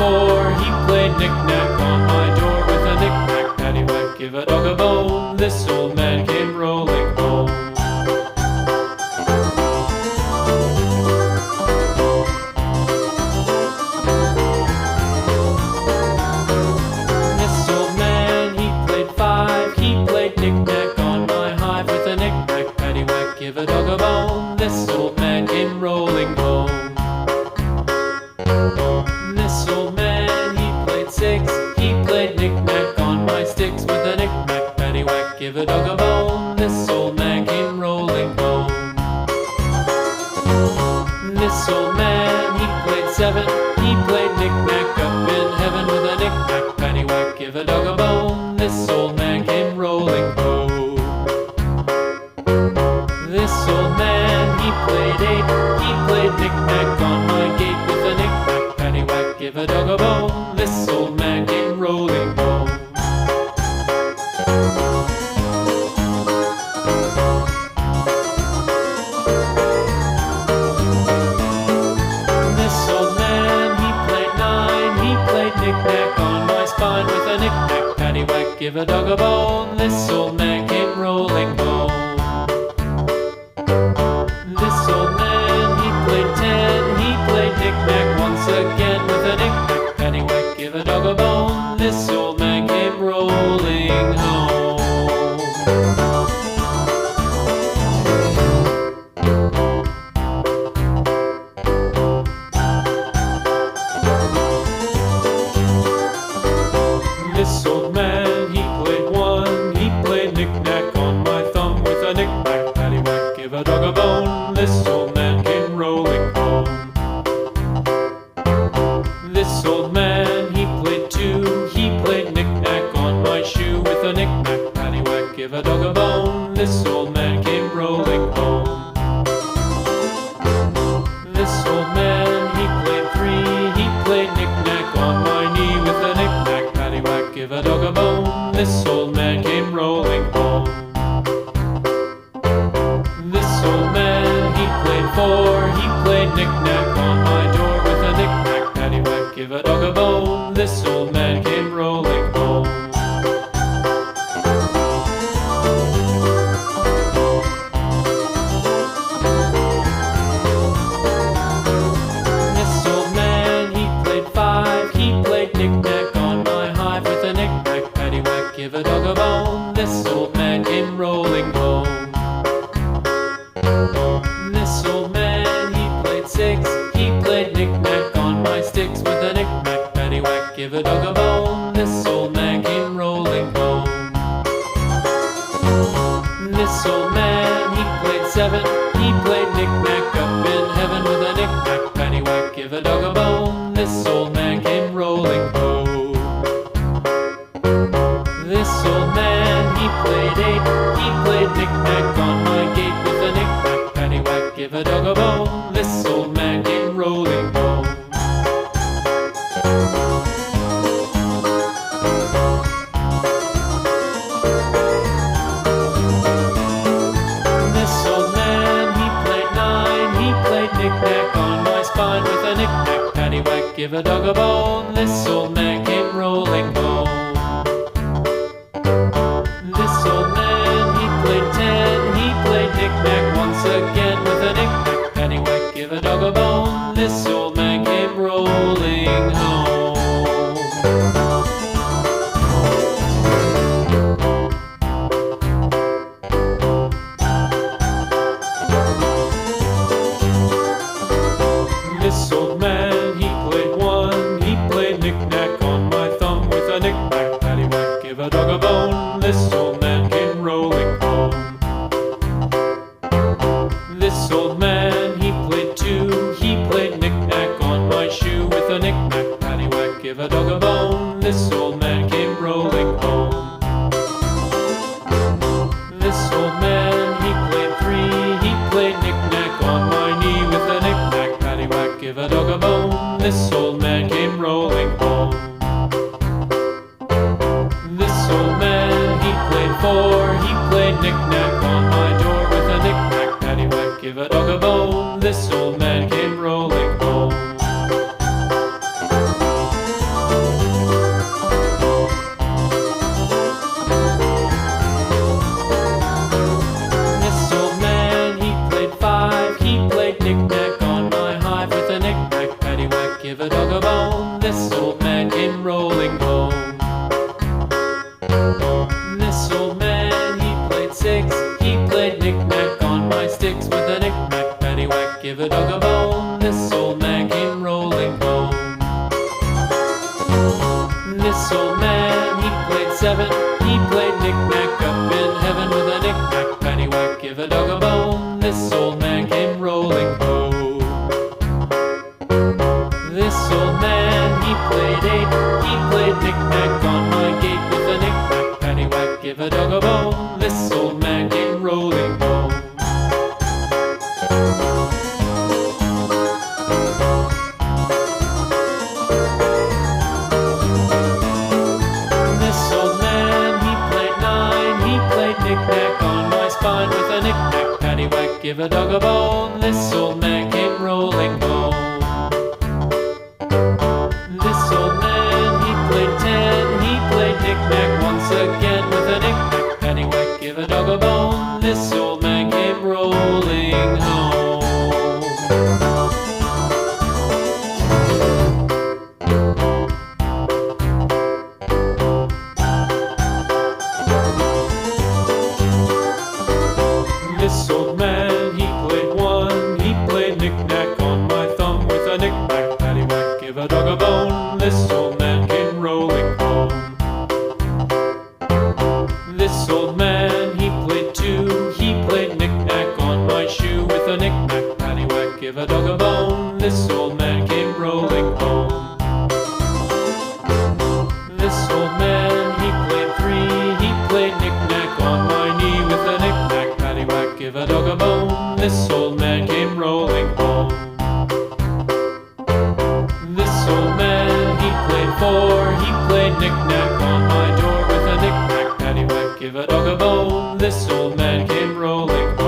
4. He played knick-knack on my door with a knick-knack, paddywhack, give a dog a bone. This old man came rolling home. This old man, he played 5. He played knick-knack on my hive with a knick-knack, paddywhack, give a dog a bone. This old man came rolling home. This old man, he played 6. He played knick-knack on my sticks with a knick-knack, paddywhack, give a dog a bone. This old man came rolling home. This old man, he played 7. He played knick-knack up in heaven with a knick-knack, paddywhack, give a dog a bone. This old man came rolling home. This old man, he played 8. He played knick-knack on my gate with a knick-knack, paddywhack, give a dog a bone. This old man came rolling home. This old man, he played 9. He played knick-knack on my spine with a knick-knack, paddywhack, give a dog a bone. This old man came rolling home. This old man, he played 10. He played knick-knack once again with a knick-knack, paddywhack, give a dog a bone. This old man came rolling home. This old man, he played 1. He played knick-knack on my thumb with a knick-knack, paddywhack, give a dog a bone. This old man came rolling home. This old man, he played 2. He played knick-knack on my shoe with a knick-knack, paddywhack, give a dog a bone. This old man came rolling home. This old man, he played 3. He played knick-knack on my knee with a knick-knack, paddywhack, give a dog a bone. This old man came rolling home. This old man, he played 4. He played knick-knack on my door with a knick-knack, paddywhack, give a dog a bone. This old man came rolling home. This old man, he played 5. He played knick-knack on my hive with a knick-knack, paddywhack, give a dog a bone. This old man came rolling home. This old man, he played 6. He played knick-knack on my sticks with a knick-knack, paddywhack, give a dog a bone. This old man came rolling home. This old man, he played 7. He played knick-knack up in heaven with a knick-knack, paddywhack, give a dog a bone. This old man came rolling home. This old man, he played 8. He played knick-knack on my gate with a knick-knack, paddywhack, give a dog a bone. This old man came rolling home. This old man, he played 9. He played knick-knack on my spine with a knick-knack, paddywhack, give a dog a bone. This old man came rolling home. This old man, he played 10. He played knick-knack once again with a knick-knack, paddywhack, give a dog a bone. This old man came rolling home. This old man, he played 1. He played knick-knack on my thumb with a knick-knack, paddywhack, give a dog a bone. This old man came rolling home. This old man, he played 2. He played knick-knack on my shoe with a knick-knack, paddywhack, give a dog a bone. This old man came rolling home. This old man, he played 3. He played knick-knack on my knee with a knick-knack, paddywhack, give a dog a bone. This old man came rolling home. This old man, he played 4. He played knick-knack on my door with a knick-knack, paddywhack, give a dog a bone. This old man came rolling home. This old man came rolling home. This old man, he played seven. He played knick-knack up in heaven with a knick-knack, paddywhack, give a dog a bone. This old man came rolling home. This old man, he played eight. He played knick-knack on my gate with a knick-knack, paddywhack, give a dog a bone. This old man came rolling home. This old man, he played nine. He played knick-knack on my spine with a knick-knack, paddywhack, give a dog a bone. This old man came rolling home. This old man, he played ten. He played knick-knack once again with a knick-knack, paddywhack, give a dog a bone. This old man came rolling home. This old man, he played one. He played knick-knack on my thumb with a knick-knack, paddywhack, give a dog a bone. This old man came rolling home. This old man, he played two. He played knick-knack on my shoe with a knick-knack, paddywhack, give a dog a bone. This old man came rolling home. This old man, he played three. He played knick-knack on my knee with a knick-knack, paddywhack, give a dog a bone. This old man came rolling home. This old man, he played four. He played knick-knack on my door with a knick-knack, paddywhack, give a dog a bone. This old man came rolling home.